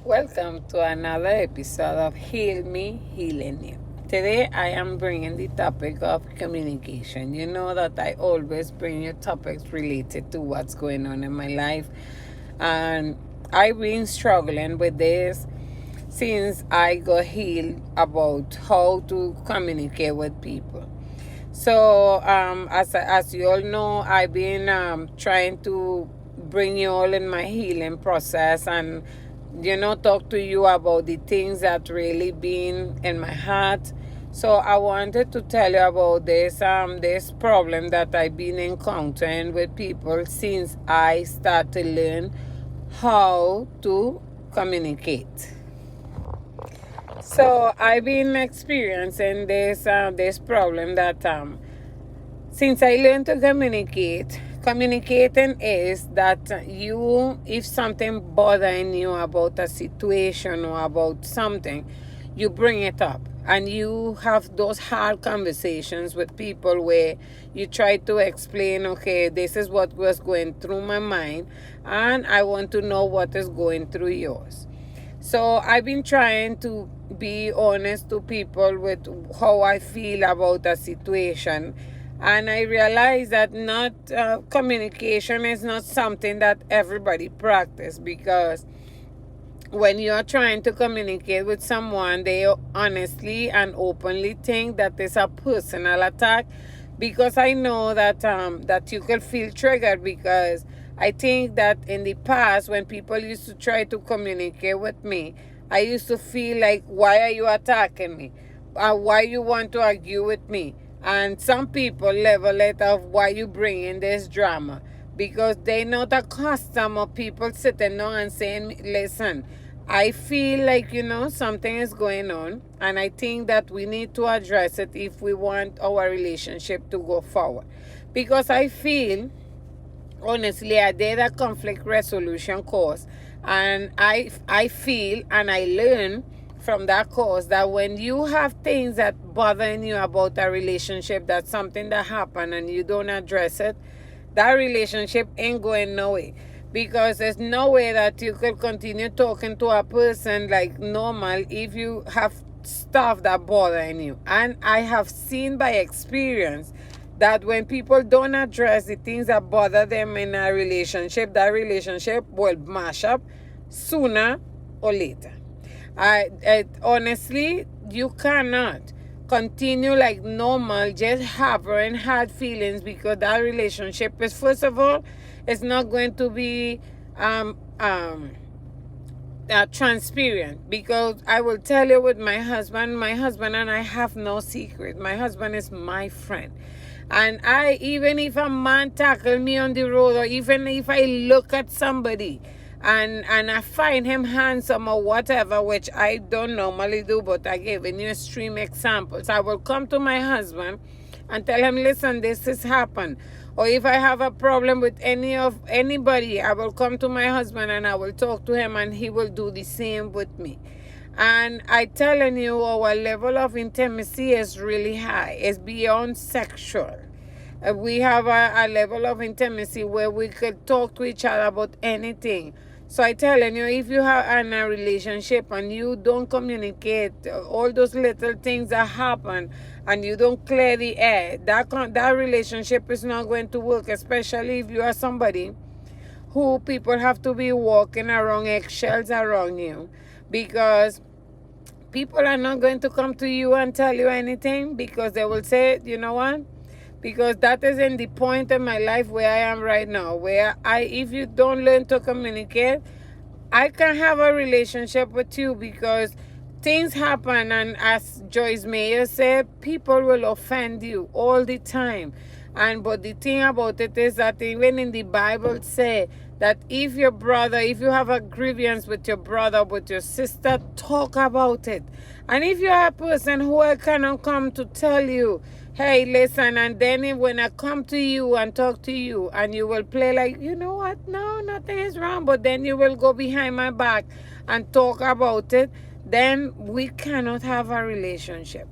Welcome to another episode of Heal Me, Healing You. Today I am bringing the topic of communication. You know that I always bring you topics related to what's going on in my life, and I've been struggling with this since I got healed about how to communicate with people. So, as you all know, I've been trying to bring you all in my healing process and talk to you about the things that really been in my heart. So I wanted to tell you about this problem that I've been encountering with people since I started to learn how to communicate. So I've been experiencing this problem that since I learned to communicate, communicating is that if something bothering you about a situation or about something, you bring it up and you have those hard conversations with people where you try to explain, okay, this is what was going through my mind and I want to know what is going through yours. So I've been trying to be honest to people with how I feel about a situation, and I realize that not communication is not something that everybody practice, because when you're trying to communicate with someone, they honestly and openly think that it's a personal attack, because I know that you could feel triggered, because I think that in the past when people used to try to communicate with me, I used to feel like, why are you attacking me? Why you want to argue with me? And some people level it of, why you bringing this drama? Because they not accustomed of people sitting down and saying, listen, I feel like, something is going on, and I think that we need to address it if we want our relationship to go forward. Because I feel, honestly, I did a conflict resolution course, and I feel and I learn from that course that when you have things that bothering you about a relationship, that's something that happened and you don't address it, that relationship ain't going nowhere. Because there's no way that you could continue talking to a person like normal if you have stuff that bothering you. And I have seen by experience that when people don't address the things that bother them in a relationship, that relationship will mash up sooner or later. Honestly, you cannot continue like normal, just harboring hard feelings, because that relationship is, first of all, it's not going to be transparent. Because I will tell you, with my husband and I have no secret. My husband is my friend. And even if a man tackle me on the road, or even if I look at somebody and I find him handsome or whatever, which I don't normally do, but I gave you extreme examples, I will come to my husband and tell him, listen, this has happened. Or if I have a problem with anybody, I will come to my husband and I will talk to him, and he will do the same with me. And I telling you, our level of intimacy is really high. It's beyond sexual. We have a level of intimacy where we could talk to each other about anything. So I telling you, if you are in a relationship and you don't communicate, all those little things that happen, and you don't clear the air, that relationship is not going to work. Especially if you are somebody who people have to be walking around eggshells around you, because people are not going to come to you and tell you anything, because they will say, you know what? Because that is in the point in my life where I am right now, where if you don't learn to communicate, I can't have a relationship with you, because things happen, and as Joyce Meyer said, people will offend you all the time. But the thing about it is that even in the Bible say that if you have a grievance with your brother, with your sister, talk about it. And if you are a person who I cannot come to tell you, hey, listen, and then when I come to you and talk to you, and you will play like, you know what, no, nothing is wrong, but then you will go behind my back and talk about it, then we cannot have a relationship.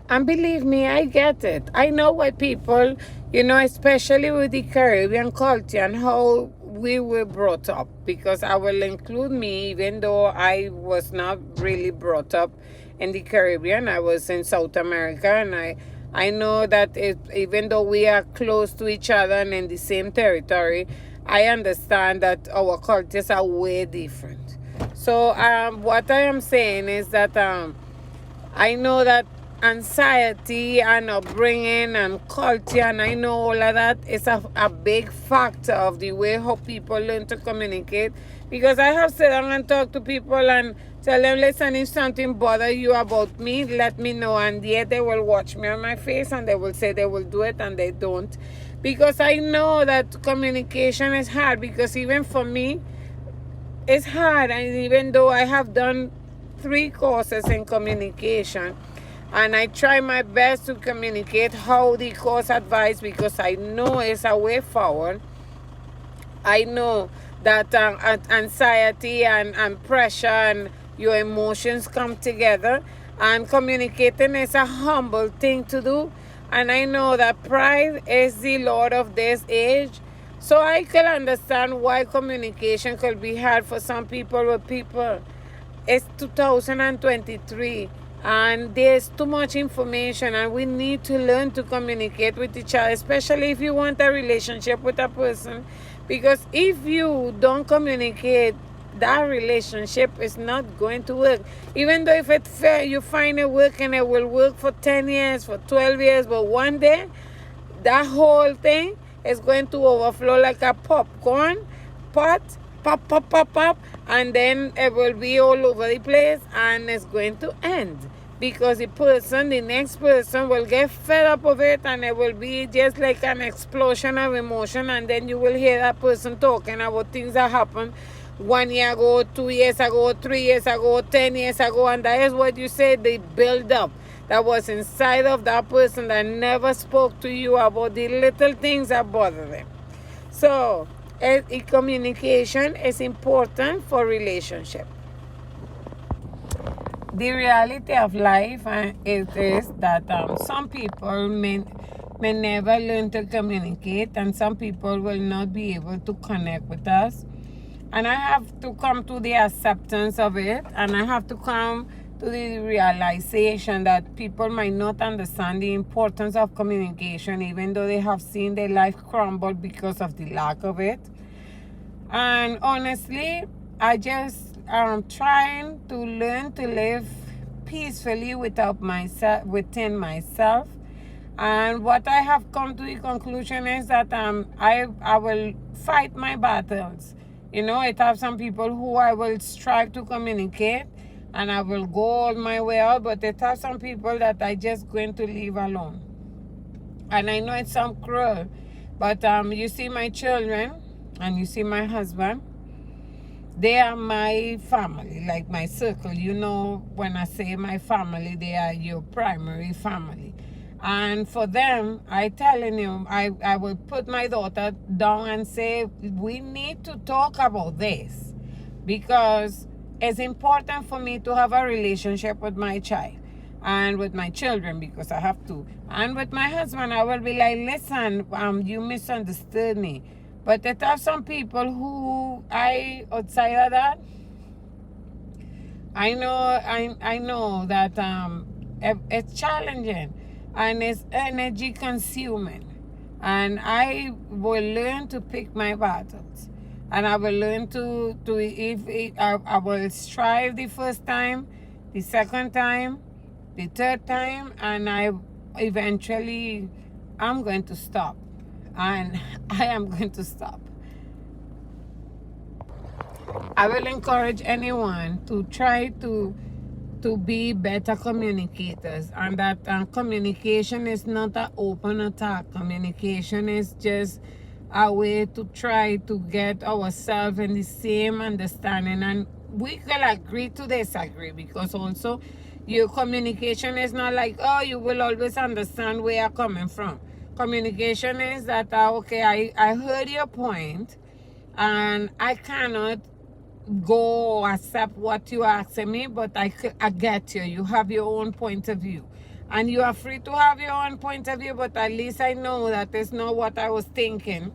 And believe me, I get it. I know what people, especially with the Caribbean culture and how we were brought up, because I will include me, even though I was not really brought up in the Caribbean. I was in South America, and I know that even though we are close to each other and in the same territory, I understand that our cultures are way different. So what I am saying is that I know that anxiety and upbringing and culture, and I know all of that is a big factor of the way how people learn to communicate. Because I have sat down and talked to people and tell them, listen, if something bother you about me, let me know. And yet they will watch me on my face and they will say they will do it, and they don't. Because I know that communication is hard, because even for me, it's hard. And even though I have done 3 courses in communication, and I try my best to communicate how the course advice, because I know it's a way forward. I know that anxiety and pressure and your emotions come together, and communicating is a humble thing to do. And I know that pride is the lord of this age. So I can understand why communication could be hard for some people. With people, it's 2023, and there's too much information, and we need to learn to communicate with each other, especially if you want a relationship with a person. Because if you don't communicate, that relationship is not going to work. Even though if it's fair, you find it work, and it will work for 10 years, for 12 years, but one day that whole thing is going to overflow like a popcorn pot, pop, pop, pop, pop, and then it will be all over the place, and it's going to end. Because the next person will get fed up of it, and it will be just like an explosion of emotion, and then you will hear that person talking about things that happened 1 year ago, 2 years ago, 3 years ago, 10 years ago, and that is what you say, the build up that was inside of that person that never spoke to you about the little things that bother them. So, communication is important for relationship. The reality of life is that some people may never learn to communicate, and some people will not be able to connect with us. And I have to come to the acceptance of it, and I have to come to the realization that people might not understand the importance of communication, even though they have seen their life crumble because of the lack of it. And honestly, I just trying to learn to live peacefully within myself. And what I have come to the conclusion is that I will fight my battles. It have some people who I will strive to communicate, and I will go all my way out, but it have some people that I just going to leave alone. And I know it sounds cruel, but you see my children and you see my husband, they are my family, like my circle. When I say my family, they are your primary family. And for them, I telling you, I will put my daughter down and say, we need to talk about this, because it's important for me to have a relationship with my child and with my children, because I have to. And with my husband, I will be like, listen, you misunderstood me. But there are some people who outside of that, I know that it's challenging and it's energy consuming. And I will learn to pick my battles. And I will learn I will strive the first time, the second time, the third time, and eventually I'm going to stop. And I am going to stop. I will encourage anyone to try to be better communicators, and that communication is not an open attack. Communication is just a way to try to get ourselves in the same understanding, and we can agree to disagree, because also your communication is not like, oh, you will always understand where I'm coming from. Communication is that, okay, I heard your point, and I cannot go accept what you are asking me, but I get you. You have your own point of view. And you are free to have your own point of view, but at least I know that it's not what I was thinking.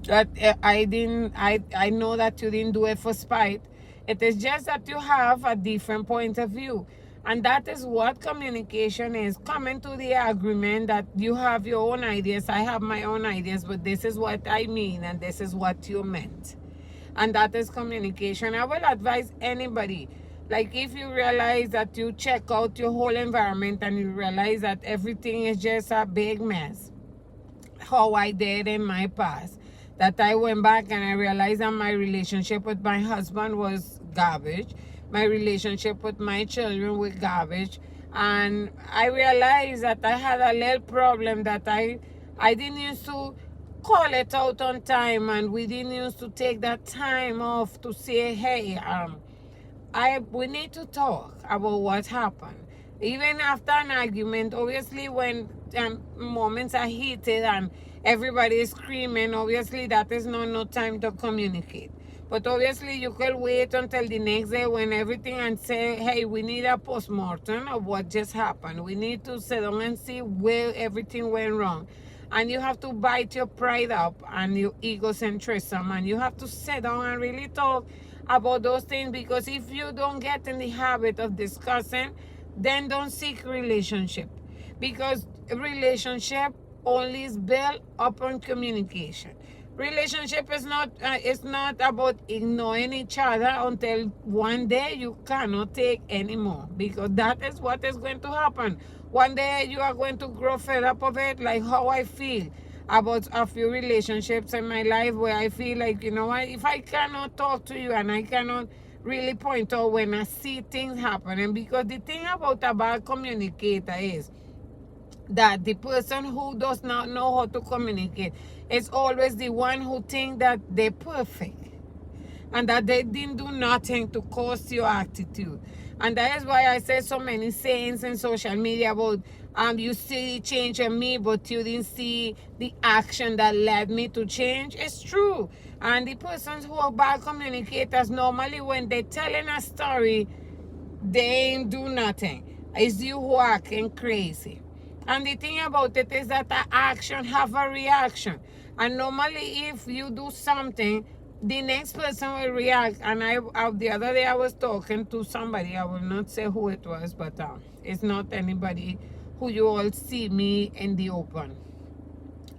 That I know that you didn't do it for spite. It is just that you have a different point of view. And that is what communication is. Coming to the agreement that you have your own ideas, I have my own ideas, but this is what I mean and this is what you meant. And that is communication. I will advise anybody, like if you realize that you check out your whole environment and you realize that everything is just a big mess, how I did in my past, that I went back and I realized that my relationship with my husband was garbage, my relationship with my children was garbage, and I realized that I had a little problem that I didn't used to call it out on time, and we didn't used to take that time off to say, hey, we need to talk about what happened. Even after an argument, obviously when moments are heated and everybody is screaming, obviously that is not no time to communicate. But obviously you could wait until the next day when everything and say, hey, we need a postmortem of what just happened. We need to sit down and see where everything went wrong. And you have to bite your pride up and your egocentrism, and you have to sit down and really talk about those things, because if you don't get in the habit of discussing, then don't seek relationship, because relationship only is built upon communication. Relationship is not it's not about ignoring each other until one day you cannot take anymore, because that is what is going to happen. One day you are going to grow fed up of it, like how I feel about a few relationships in my life, where I feel like, you know what, if I cannot talk to you and I cannot really point out when I see things happening, because the thing about a bad communicator is that the person who does not know how to communicate is always the one who think that they're perfect and that they didn't do nothing to cause your attitude. And that is why I say so many sayings in social media about you see the change in me, but you didn't see the action that led me to change. It's true. And the persons who are bad communicators, normally when they're telling a story, they ain't do nothing. It's you who are acting crazy. And the thing about it is that the action have a reaction. And normally if you do something, the next person will react. And the other day I was talking to somebody, I will not say who it was, but it's not anybody who you all see me in the open.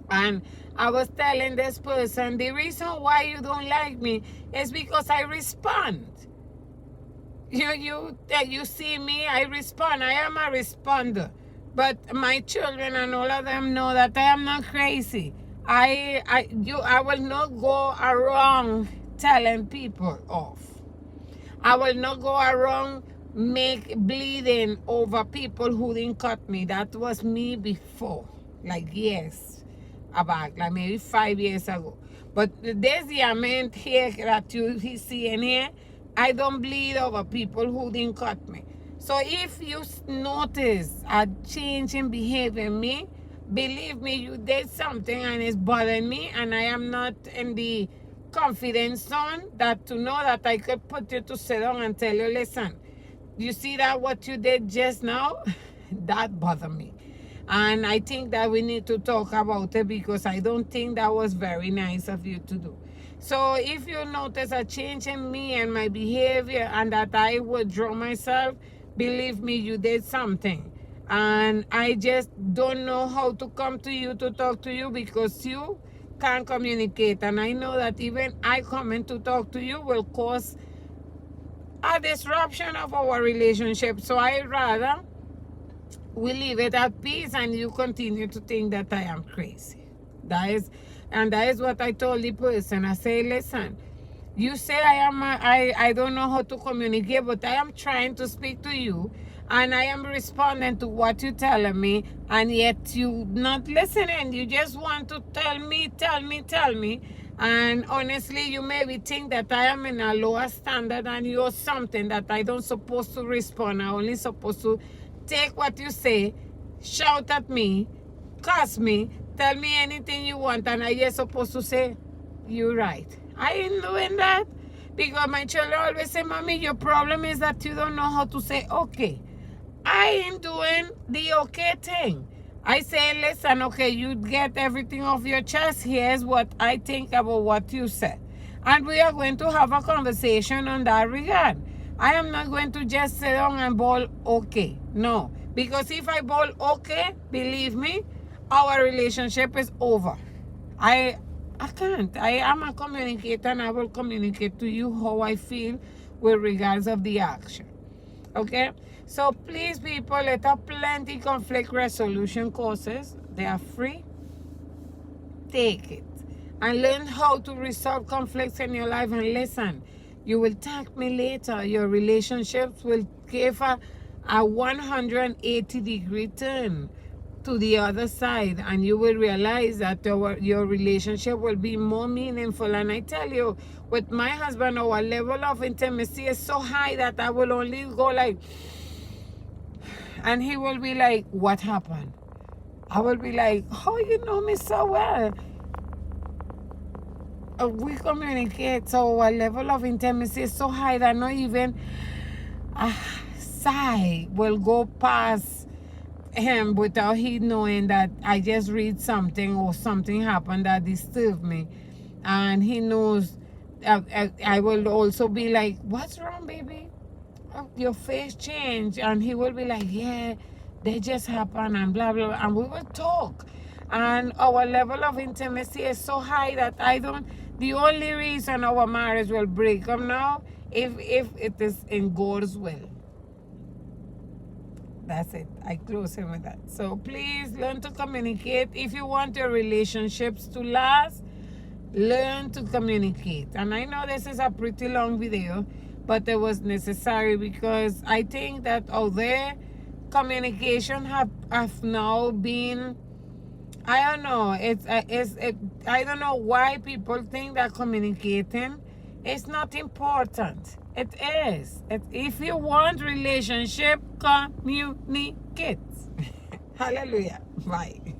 And I was telling this person, the reason why you don't like me is because I respond. You see me, I respond. I am a responder. But my children and all of them know that I am not crazy. I will not go around telling people off. I will not go around make bleeding over people who didn't cut me. That was me before, like years back, like maybe 5 years ago. But there's the amount here that you see in here. I don't bleed over people who didn't cut me. So if you notice a change in behavior in me, believe me, you did something and it's bothering me, and I am not in the confidence zone that to know that I could put you to sit down and tell you, listen, you see that what you did just now? That bothered me. And I think that we need to talk about it, because I don't think that was very nice of you to do. So if you notice a change in me and my behavior and that I withdraw myself, believe me, you did something. And I just don't know how to come to you to talk to you, because you can't communicate. And I know that even I coming to talk to you will cause a disruption of our relationship. So I rather we leave it at peace and you continue to think that I am crazy. That is what I told the person. I say, listen, you say I don't know how to communicate, but I am trying to speak to you and I am responding to what you're telling me, and yet you not listening. You just want to tell me. And honestly, you maybe think that I am in a lower standard and you're something that I don't supposed to respond. I only supposed to take what you say, shout at me, curse me, tell me anything you want, and I just supposed to say, you're right. I ain't doing that, because my children always say, Mommy, your problem is that you don't know how to say okay. I ain't doing the okay thing. I say, listen, okay, you get everything off your chest. Here's what I think about what you said. And we are going to have a conversation on that regard. I am not going to just sit down and bawl okay. No. Because if I bawl okay, believe me, our relationship is over. I can't. I am a communicator and I will communicate to you how I feel with regards of the action. Okay? So please, people, let up plenty conflict resolution courses. They are free. Take it. And learn how to resolve conflicts in your life. And listen, you will thank me later. Your relationships will give a 180-degree turn to the other side, and you will realize that your relationship will be more meaningful. And I tell you, with my husband, our level of intimacy is so high that I will only go like, and he will be like, what happened? I will be like, oh, you know me so well. We communicate, so our level of intimacy is so high that not even a sigh will go past him without he knowing that I just read something or something happened that disturbed me. And he knows. I will also be like, what's wrong, baby? Your face changed. And he will be like, yeah, they just happened and blah blah, and we will talk. And our level of intimacy is so high that the only reason our marriage will break up now if it is in God's will. That's it. I close him with that. So please learn to communicate. If you want your relationships to last, learn to communicate. And I know this is a pretty long video, but it was necessary because I think that out there, communication have now been, I don't know, I don't know why people think that communicating is not important. It is. If you want relationship, communicate. Hallelujah. Bye.